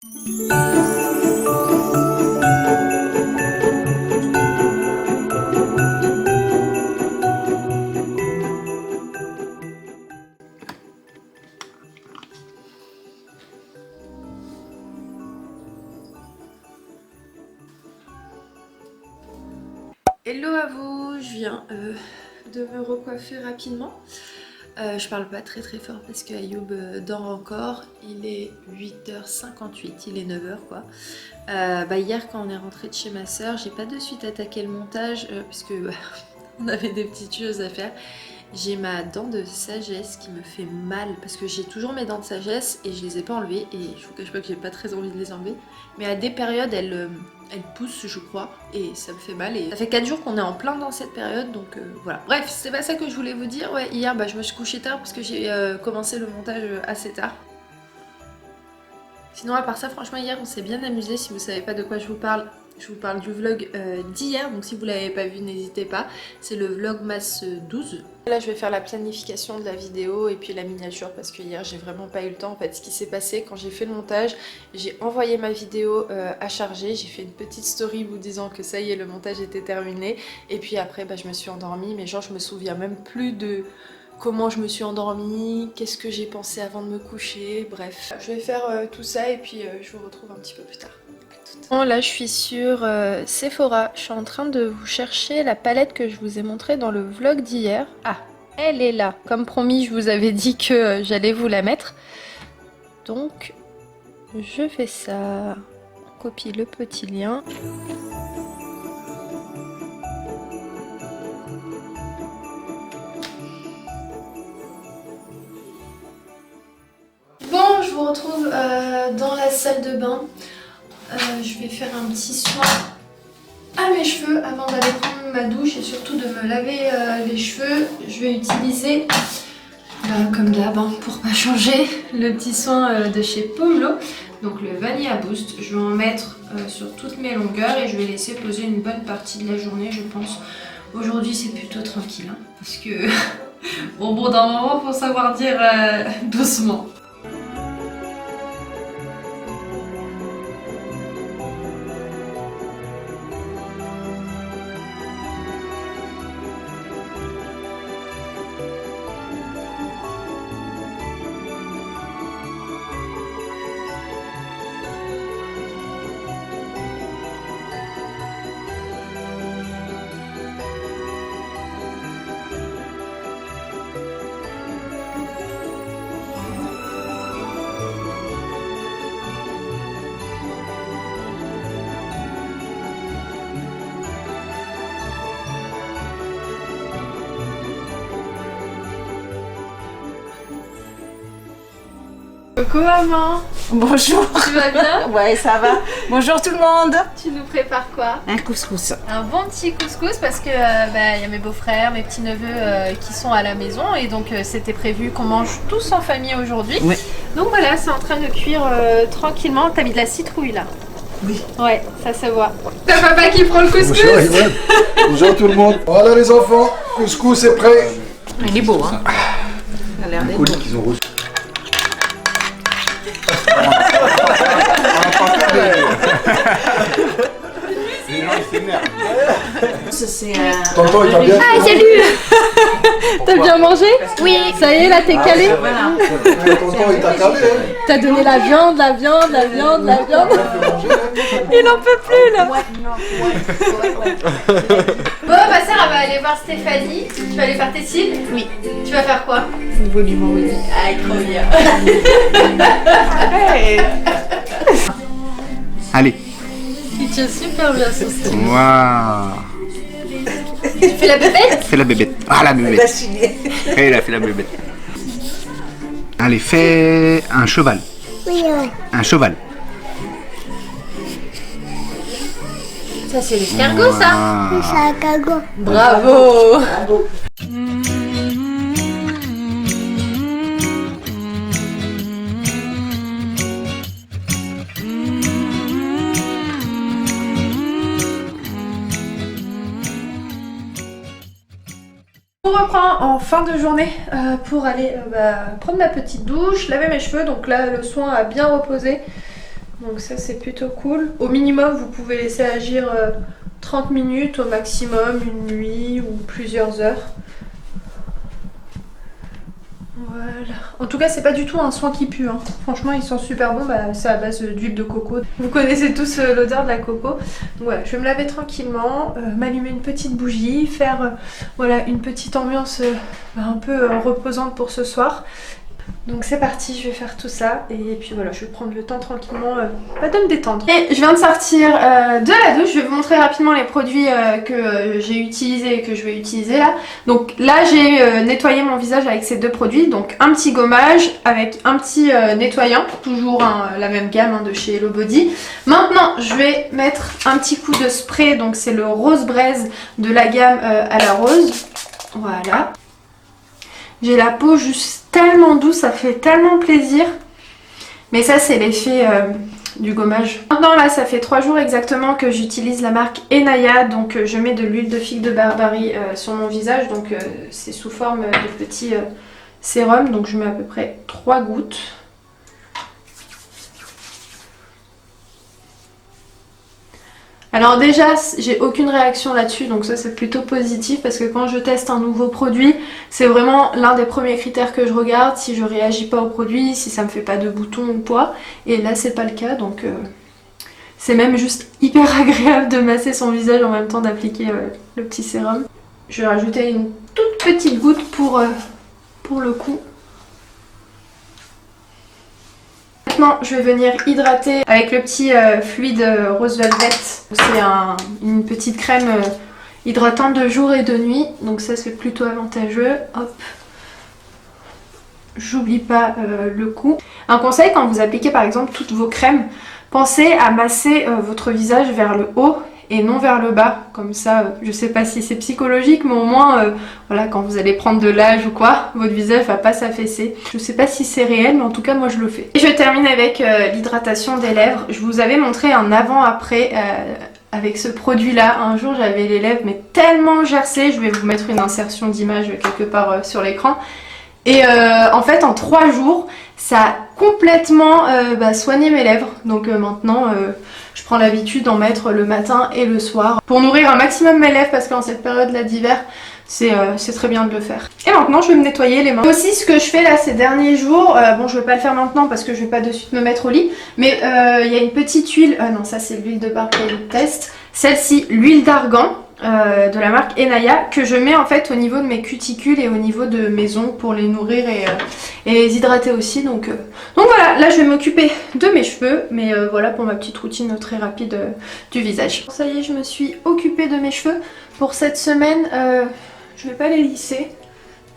Hello à vous, je viens de me recoiffer rapidement. Je parle pas très fort parce que Ayoub dort encore. Il est 8h58, il est 9h quoi. Hier quand on est rentré de chez ma soeur, j'ai pas de suite attaqué le montage parce que on avait des petites choses à faire. J'ai ma dent de sagesse qui me fait mal parce que j'ai toujours mes dents de sagesse et je les ai pas enlevées et je vous cache pas que j'ai pas très envie de les enlever. Mais à des périodes elles poussent je crois et ça me fait mal et ça fait 4 jours qu'on est en plein dans cette période donc voilà. Bref, c'est pas ça que je voulais vous dire. Ouais, hier je me suis couchée tard parce que j'ai commencé le montage assez tard. Sinon à part ça franchement hier on s'est bien amusé. Si vous savez pas de quoi je vous parle du vlog d'hier, donc si vous l'avez pas vu n'hésitez pas, c'est le vlogmas 12. Là je vais faire la planification de la vidéo et puis la miniature parce que hier j'ai vraiment pas eu le temps. En fait ce qui s'est passé quand j'ai fait le montage, j'ai envoyé ma vidéo à charger, j'ai fait une petite story vous disant que ça y est le montage était terminé et puis après je me suis endormie mais genre je me souviens même plus de comment je me suis endormie, qu'est-ce que j'ai pensé avant de me coucher, bref. Je vais faire tout ça et puis je vous retrouve un petit peu plus tard. Bon, là je suis sur Sephora, je suis en train de vous chercher la palette que je vous ai montrée dans le vlog d'hier. Ah, elle est là, comme promis je vous avais dit que j'allais vous la mettre. Donc je fais ça, on copie le petit lien. Bon, je vous retrouve dans la salle de bain. Je vais faire un petit soin à mes cheveux avant d'aller prendre ma douche et surtout de me laver les cheveux. Je vais utiliser, comme d'hab, pour pas changer, le petit soin de chez Pomelo. Donc le Vanilla Boost. Je vais en mettre sur toutes mes longueurs et je vais laisser poser une bonne partie de la journée, je pense. Aujourd'hui c'est plutôt tranquille, hein, parce que bon d'un moment faut savoir dire doucement. Coucou maman. Bonjour. Tu vas bien? Ouais, ça va. Bonjour tout le monde. Tu nous prépares quoi? Un couscous. Un bon petit couscous parce que y a mes beaux-frères, mes petits-neveux qui sont à la maison et donc c'était prévu qu'on mange tous en famille aujourd'hui. Oui. Donc voilà, c'est en train de cuire tranquillement. T'as mis de la citrouille là? Oui. Ouais, ça se voit. T'as papa qui prend le couscous? Bonjour Yvonne. Bonjour tout le monde. Voilà les enfants, couscous est prêt. Il est beau, hein. Il a l'air d'être beau. Qu'ils ont reçu. C'est un... Tonton, il t'a bien. Ah salut. T'as bien mangé? Oui. Ça y est, là t'es calé? Voilà. Tonton, il t'a calé, hein. T'as donné la viande. Il en peut plus là. Bon, ma sœur elle va aller voir Stéphanie. Tu vas aller faire tes cils? Oui. Tu vas faire quoi? Une volume, oui. Ah, trop bien. Allez. Il tient super bien son style. Waouh. Tu fais la bébête? Fais la bébête. Ah, la bébête. Il a fait la bébête. Allez, fais un cheval. Oui, Un cheval. Ça c'est l'escargot ça. Waouh. c'est un cagot. Bravo. On reprend en fin de journée pour aller prendre ma petite douche, laver mes cheveux. Donc là le soin a bien reposé. Donc ça c'est plutôt cool. Au minimum vous pouvez laisser agir 30 minutes, au maximum une nuit ou plusieurs heures. Voilà. En tout cas c'est pas du tout un soin qui pue, hein. Franchement ils sont super bons, c'est à base d'huile de coco. Vous connaissez tous l'odeur de la coco. Donc voilà, je vais me laver tranquillement, m'allumer une petite bougie, faire voilà, une petite ambiance un peu reposante pour ce soir. Donc c'est parti, je vais faire tout ça et puis voilà, je vais prendre le temps tranquillement de me détendre. Et je viens de sortir de la douche, je vais vous montrer rapidement les produits que j'ai utilisés et que je vais utiliser là. Donc là j'ai nettoyé mon visage avec ces deux produits, donc un petit gommage avec un petit nettoyant, toujours la même gamme de chez Hello Body. Maintenant je vais mettre un petit coup de spray, donc c'est le Rose Braise de la gamme à la rose, voilà. J'ai la peau juste tellement douce, ça fait tellement plaisir. Mais ça c'est l'effet du gommage. Maintenant là ça fait 3 jours exactement que j'utilise la marque Enaya. Donc je mets de l'huile de figue de Barbarie sur mon visage. Donc c'est sous forme de petits sérum. Donc je mets à peu près 3 gouttes. Alors déjà j'ai aucune réaction là-dessus, donc ça c'est plutôt positif parce que quand je teste un nouveau produit, c'est vraiment l'un des premiers critères que je regarde, si je réagis pas au produit, si ça me fait pas de boutons ou quoi, et là c'est pas le cas, donc c'est même juste hyper agréable de masser son visage en même temps d'appliquer le petit sérum. Je vais rajouter une toute petite goutte pour le coup. Maintenant je vais venir hydrater avec le petit fluide Rose Velvet. C'est une petite crème hydratante de jour et de nuit, donc ça c'est plutôt avantageux. Hop, j'oublie pas le coup. Un conseil, quand vous appliquez par exemple toutes vos crèmes, pensez à masser votre visage vers le haut et non vers le bas, comme ça, je sais pas si c'est psychologique, mais au moins, voilà, quand vous allez prendre de l'âge ou quoi, votre visage va pas s'affaisser. Je sais pas si c'est réel, mais en tout cas, moi je le fais. Et je termine avec l'hydratation des lèvres. Je vous avais montré un avant-après avec ce produit-là. Un jour, j'avais les lèvres, mais tellement gercées, je vais vous mettre une insertion d'image quelque part sur l'écran. Et en fait, en 3 jours, ça a complètement soigné mes lèvres. Donc maintenant, je prends l'habitude d'en mettre le matin et le soir pour nourrir un maximum mes lèvres parce qu'en cette période-là d'hiver, c'est très bien de le faire. Et maintenant, je vais me nettoyer les mains. Et aussi, ce que je fais là ces derniers jours, bon, je vais pas le faire maintenant parce que je vais pas de suite me mettre au lit, mais il y a une petite huile, non, ça c'est l'huile de Barbarie Test. Celle-ci, l'huile d'argan. De la marque Enaya, que je mets en fait au niveau de mes cuticules et au niveau de mes ongles pour les nourrir et les hydrater aussi. Donc voilà, là je vais m'occuper de mes cheveux, mais voilà pour ma petite routine très rapide du visage. Ça y est, je me suis occupée de mes cheveux. Pour cette semaine, je vais pas les lisser,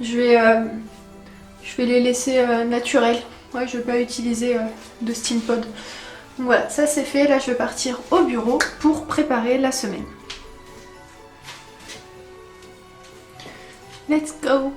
je vais les laisser naturels. Ouais, je vais pas utiliser de steam pod. Donc voilà, ça c'est fait. Là je vais partir au bureau pour préparer la semaine. Let's go!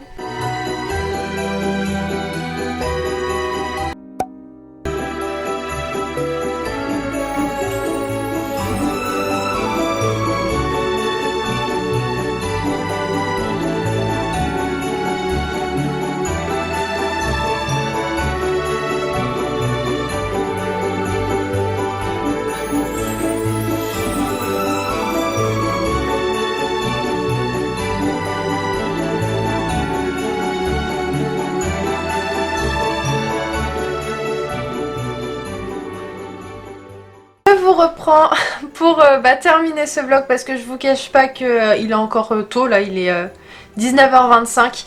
Reprend pour terminer ce vlog parce que je vous cache pas que il est encore tôt, là il est 19h25,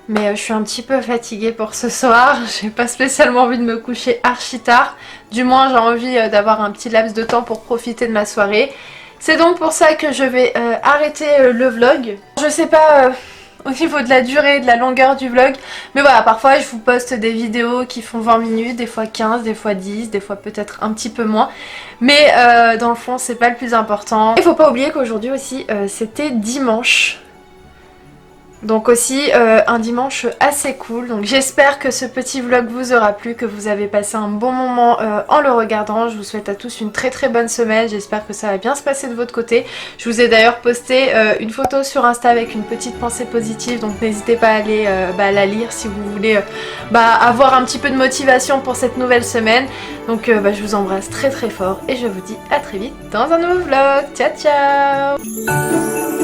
mais je suis un petit peu fatiguée pour ce soir. J'ai pas spécialement envie de me coucher archi tard, du moins j'ai envie d'avoir un petit laps de temps pour profiter de ma soirée. C'est donc pour ça que je vais arrêter le vlog. Je sais pas au niveau de la durée, de la longueur du vlog, mais voilà, parfois je vous poste des vidéos qui font 20 minutes, des fois 15, des fois 10, des fois peut-être un petit peu moins, mais dans le fond c'est pas le plus important. Il faut pas oublier qu'aujourd'hui aussi c'était dimanche. Donc aussi un dimanche assez cool. Donc j'espère que ce petit vlog vous aura plu, que vous avez passé un bon moment en le regardant. Je vous souhaite à tous une très très bonne semaine. J'espère que ça va bien se passer de votre côté. Je vous ai d'ailleurs posté une photo sur Insta avec une petite pensée positive. Donc n'hésitez pas à aller la lire si vous voulez avoir un petit peu de motivation pour cette nouvelle semaine. Donc je vous embrasse très très fort et je vous dis à très vite dans un nouveau vlog. Ciao ciao.